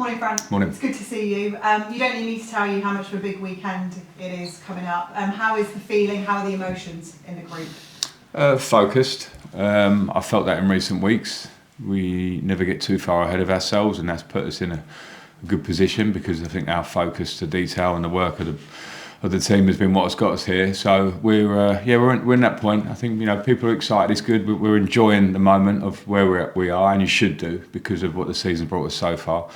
Morning, Frank. Morning. It's good to see you. You don't need me to tell you how much of a big weekend it is coming up. How is the feeling? How are the emotions in the group? Focused. I felt that in recent weeks. We never get too far ahead of ourselves, and that's put us in a good position because I think our focus to detail and the work of the team has been what has got us here. So we're in that point. I think people are excited. It's good. We're enjoying the moment of where we are, and you should do because of what the season brought us so far.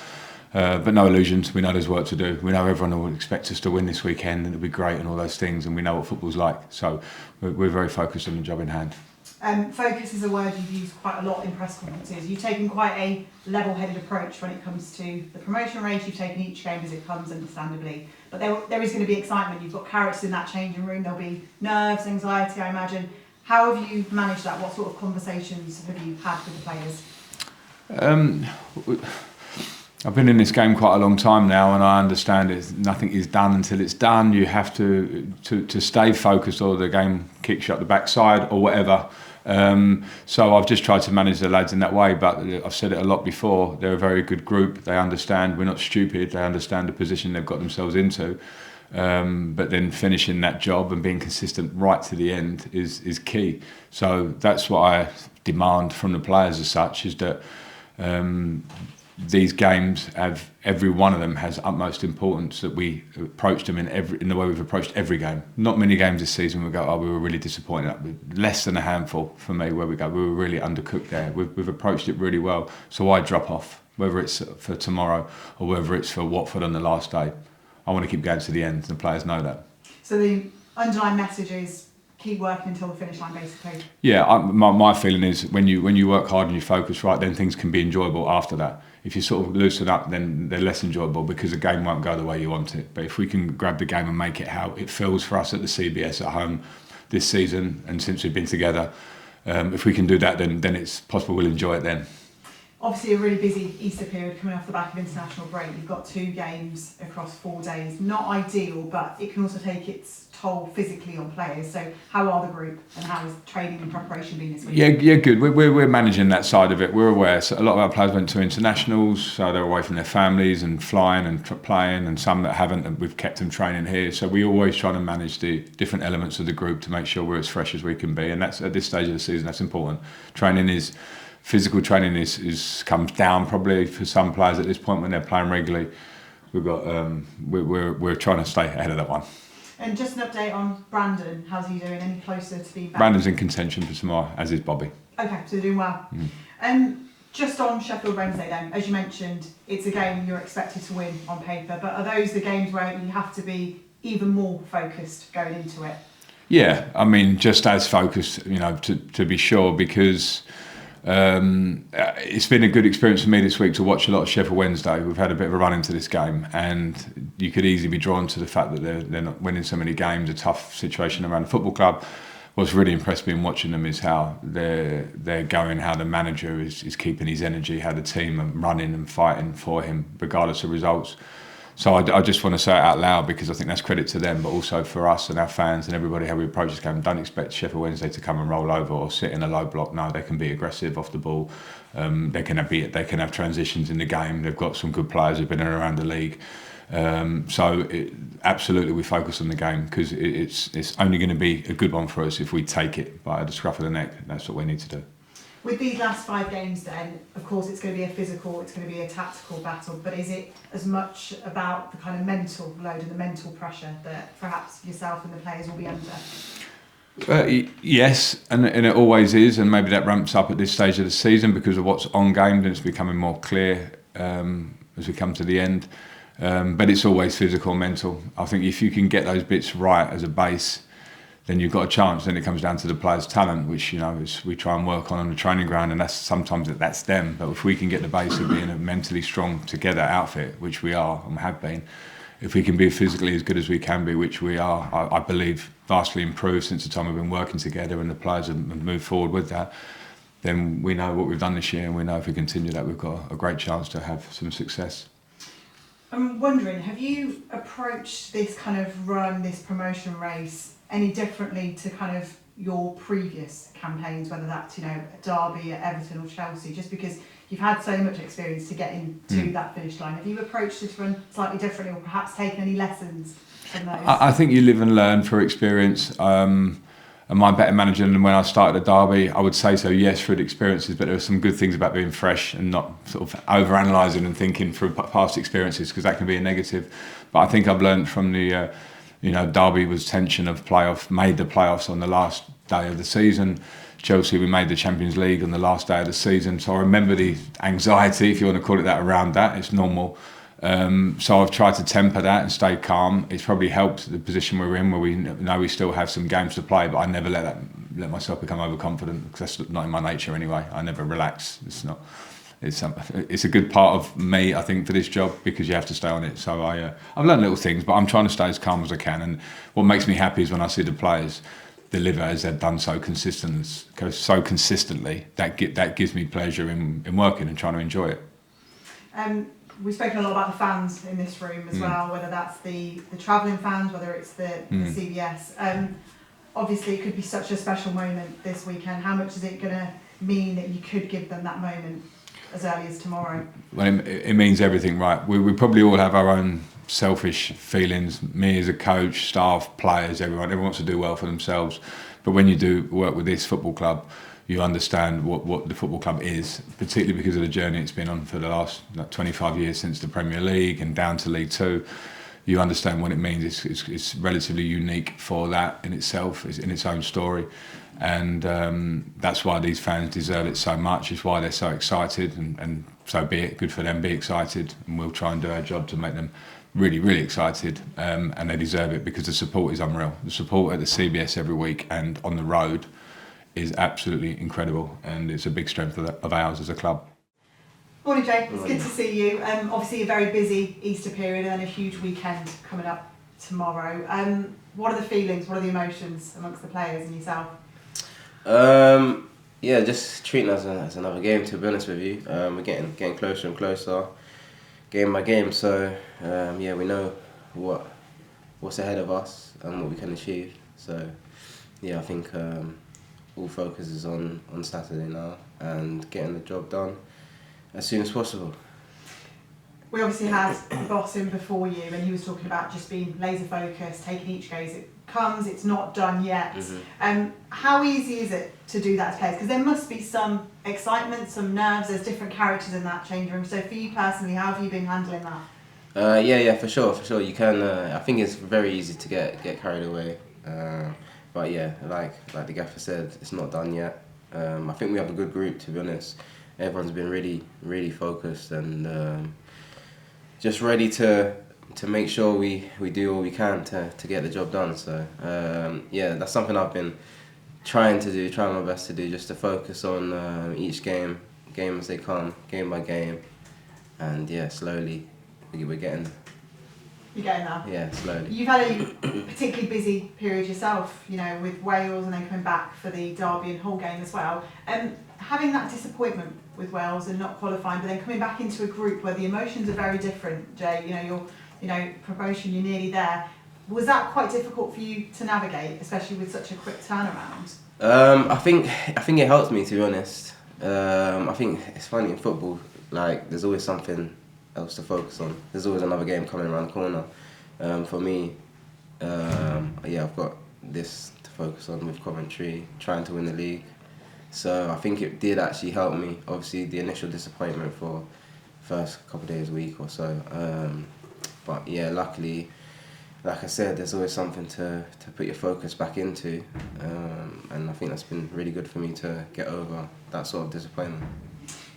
But no illusions. We know there's work to do. We know everyone will expect us to win this weekend, and it'll be great and all those things. And we know what football's like. So we're very focused on the job in hand. Focus is a word you've used quite a lot in press conferences. You've taken quite a level-headed approach when it comes to the promotion race. You've taken each game as it comes, understandably. But there is going to be excitement. You've got characters in that changing room. There'll be nerves, anxiety, I imagine. How have you managed that? What sort of conversations have you had with the players? I've been in this game quite a long time now, and I understand nothing is done until it's done. You have to stay focused, or the game kicks you up the backside, or whatever. So I've just tried to manage the lads in that way. But I've said it a lot before. They're a very good group. They understand we're not stupid. They understand the position they've got themselves into. But then finishing that job and being consistent right to the end is key. So that's what I demand from the players as such, is that these games have, every one of them has utmost importance, that we approach them in the way we've approached every game. Not many games this season we go, we were really disappointed. Less than a handful for me where we go, we were really undercooked there. We've approached it really well. So why drop off, whether it's for tomorrow or whether it's for Watford on the last day? I want to keep going to the end. The players know that. So the underlying message is keep working until the finish line, basically. Yeah, my feeling is when you work hard and you focus right, then things can be enjoyable after that. If you sort of loosen up, then they're less enjoyable because the game won't go the way you want it. But if we can grab the game and make it how it feels for us at the CBS at home this season and since we've been together, if we can do that, then it's possible we'll enjoy it then. Obviously a really busy Easter period coming off the back of international break. You've got 2 games across 4 days. Not ideal, but it can also take its toll physically on players. So how are the group and how has training and preparation been this week? Yeah, good. We're managing that side of it. We're aware. So a lot of our players went to internationals, so they're away from their families and flying and playing, and some that haven't, and we've kept them training here. So we always try to manage the different elements of the group to make sure we're as fresh as we can be. And that's, at this stage of the season, that's important. Physical training comes down probably for some players at this point when they're playing regularly. We're trying to stay ahead of that one. And just an update on Brandon. How's he doing? Any closer to being back? Brandon's in contention for tomorrow, as is Bobby. Okay, so they're doing well. Just on Sheffield Wednesday then, as you mentioned, it's a game you're expected to win on paper, but are those the games where you have to be even more focused going into it? Yeah, I mean, just as focused, to be sure, because it's been a good experience for me this week to watch a lot of Sheffield Wednesday. We've had a bit of a run into this game, and you could easily be drawn to the fact that they're not winning so many games, a tough situation around the football club. What's really impressed me in watching them is how they're going, how the manager is keeping his energy, how the team are running and fighting for him regardless of results. So I just want to say it out loud because I think that's credit to them, but also for us and our fans and everybody how we approach this game. Don't expect Sheffield Wednesday to come and roll over or sit in a low block. No, they can be aggressive off the ball. They can have transitions in the game. They've got some good players who've been around the league. Absolutely we focus on the game because it's only going to be a good one for us if we take it by the scruff of the neck. That's what we need to do. With these last 5 games then, of course it's going to be a physical, it's going to be a tactical battle, but is it as much about the kind of mental load and the mental pressure that perhaps yourself and the players will be under? Yes, and it always is, and maybe that ramps up at this stage of the season because of what's on game, and it's becoming more clear as we come to the end. But it's always physical, mental. I think if you can get those bits right as a base, then you've got a chance. Then it comes down to the players' talent, which is we try and work on the training ground, and that's them. But if we can get the base of being a mentally strong together outfit, which we are and have been, if we can be physically as good as we can be, which we are, I believe vastly improved since the time we've been working together, and the players have moved forward with that, then we know what we've done this year, and we know if we continue that, we've got a great chance to have some success. I'm wondering, have you approached this kind of run, this promotion race, any differently to kind of your previous campaigns, whether that's, Derby, at Everton or Chelsea, just because You've had so much experience to get into that finish line. Have you approached this run slightly differently, or perhaps taken any lessons from those? I think you live and learn through experience. Am I a better manager than when I started at Derby? I would say so, yes, through the experiences, but there are some good things about being fresh and not sort of over-analysing and thinking through past experiences, because that can be a negative. But I think I've learned from the, Derby was tension of made the playoffs on the last day of the season. Chelsea, we made the Champions League on the last day of the season. So I remember the anxiety, if you want to call it that, around that. It's normal. So I've tried to temper that and stay calm. It's probably helped the position we're in, where we know we still have some games to play, but I never let myself become overconfident, because that's not in my nature anyway. I never relax. It's a good part of me, I think, for this job, because you have to stay on it. So I've learned little things, but I'm trying to stay as calm as I can. And what makes me happy is when I see the players deliver as they've done so consistently. That gives me pleasure in working and trying to enjoy it. We've spoken a lot about the fans in this room as well, whether that's the travelling fans, whether it's the CBS. Obviously, it could be such a special moment this weekend. How much is it going to mean that you could give them that moment as early as tomorrow? Well, it means everything, right? We probably all have our own selfish feelings. Me as a coach, staff, players, everyone wants to do well for themselves. But when you do work with this football club, you understand what the football club is, particularly because of the journey it's been on for the last 25 years since the Premier League and down to League Two. You understand what it means. It's relatively unique for that in itself, it's in its own story. And that's why these fans deserve it so much. It's why they're so excited, and so be it. Good for them, be excited. And we'll try and do our job to make them really, really excited. And they deserve it, because the support is unreal. The support at the CBS every week and on the road is absolutely incredible, and it's a big strength of ours as a club. Morning, Jay. It's good to see you. Obviously a very busy Easter period and a huge weekend coming up tomorrow. What are the feelings, what are the emotions amongst the players and yourself? Just treating it as another game, to be honest with you. We're getting closer and closer, game by game. So we know what's ahead of us and what we can achieve. So I think all focus is on Saturday now and getting the job done as soon as possible. We obviously had the boss in before you, and he was talking about just being laser focused, taking each game as it comes. It's not done yet. How easy is it to do that as players? Because there must be some excitement, some nerves. There's different characters in that change room. So for you personally, how have you been handling that? For sure. You can. I think it's very easy to get carried away. But like the gaffer said, it's not done yet. I think we have a good group, to be honest. Everyone's been really, really focused and just ready to make sure we do all we can to get the job done. So that's something I've been trying my best to do, just to focus on each game as they come, game by game, and slowly we're getting there. You're getting there? Yeah, slowly. You've had a particularly busy period yourself, with Wales and then coming back for the Derby and Hull game as well. Having that disappointment with Wales and not qualifying, but then coming back into a group where the emotions are very different, Jay, your promotion, you're nearly there. Was that quite difficult for you to navigate, especially with such a quick turnaround? I think it helps me, to be honest. I think it's funny in football, like there's always something else to focus on. There's always another game coming around the corner. For me, I've got this to focus on with Coventry, trying to win the league. So I think it did actually help me. Obviously, the initial disappointment for first couple of days, a week or so. But luckily, like I said, there's always something to put your focus back into. And I think that's been really good for me to get over that sort of disappointment.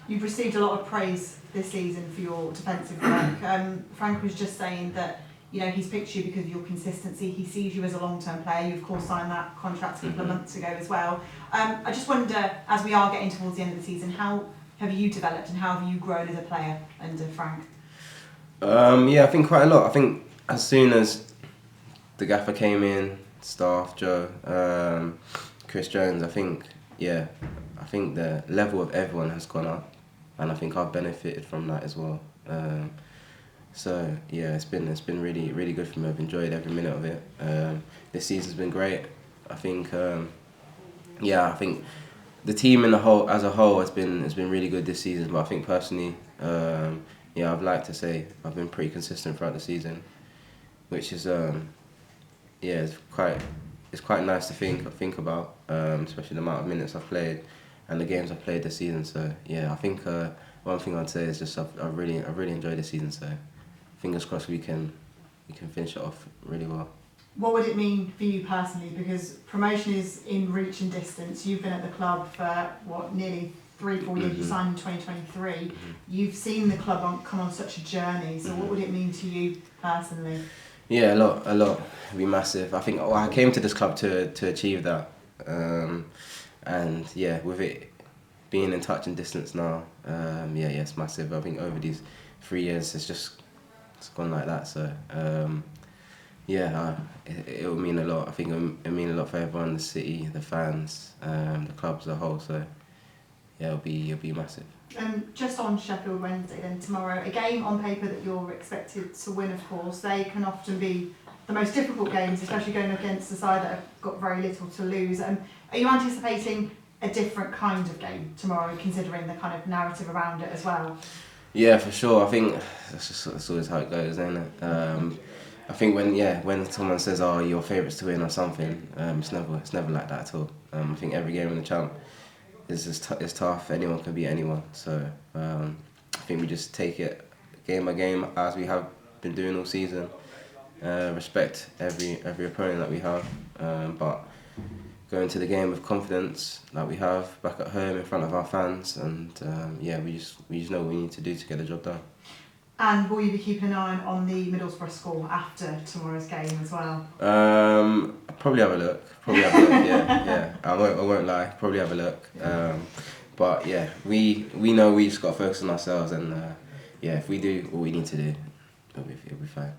You've received a lot of praise this season for your defensive work. Frank was just saying that he's picked you because of your consistency. He sees you as a long-term player. You of course signed that contract a couple of months ago as well. I just wonder, as we are getting towards the end of the season, how have you developed and how have you grown as a player under Frank? I think quite a lot. I think as soon as the gaffer came in, staff, Joe, Chris Jones, I think the level of everyone has gone up, and I think I've benefited from that as well. It's been really, really good for me. I've enjoyed every minute of it. This season's been great. I think the team as a whole has been really good this season. But I think personally, I'd like to say I've been pretty consistent throughout the season, which is it's quite nice to think about, especially the amount of minutes I've played and the games I've played this season. So yeah, I think one thing I'd say is just I've really enjoyed this season. So fingers crossed we can finish it off really well. What would it mean for you personally? Because promotion is in reach and distance. You've been at the club for nearly 3-4 years. You signed in 2023. You've seen the club come on such a journey. So what would it mean to you personally? Yeah, a lot. It'd be massive. I think I came to this club to achieve that, and yeah, with it being in touch and distance now, it's massive. I think over these 3 years, it's gone like that. So it will mean a lot. I think it'll mean a lot for everyone, the city, the fans, the club as a whole. So yeah, it'll be massive. Just on Sheffield Wednesday then tomorrow, a game on paper that you're expected to win, of course. They can often be the most difficult games, especially going against a side that have got very little to lose. Are you anticipating a different kind of game tomorrow, considering the kind of narrative around it as well? Yeah, for sure. I think that's always how it goes, isn't it? I think when someone says, "Oh, your favourites to win" or something, it's never like that at all. I think every game in the champ is tough. Anyone can beat anyone. So I think we just take it game by game as we have been doing all season. Respect every opponent that we have, but go into the game with confidence that we have back at home in front of our fans, and we just know what we need to do to get the job done. And will you be keeping an eye on the Middlesbrough score after tomorrow's game as well? Probably have a look. Yeah. I won't lie. Probably have a look. But yeah, we know we just got to focus on ourselves, and if we do what we need to do, it'll be fine.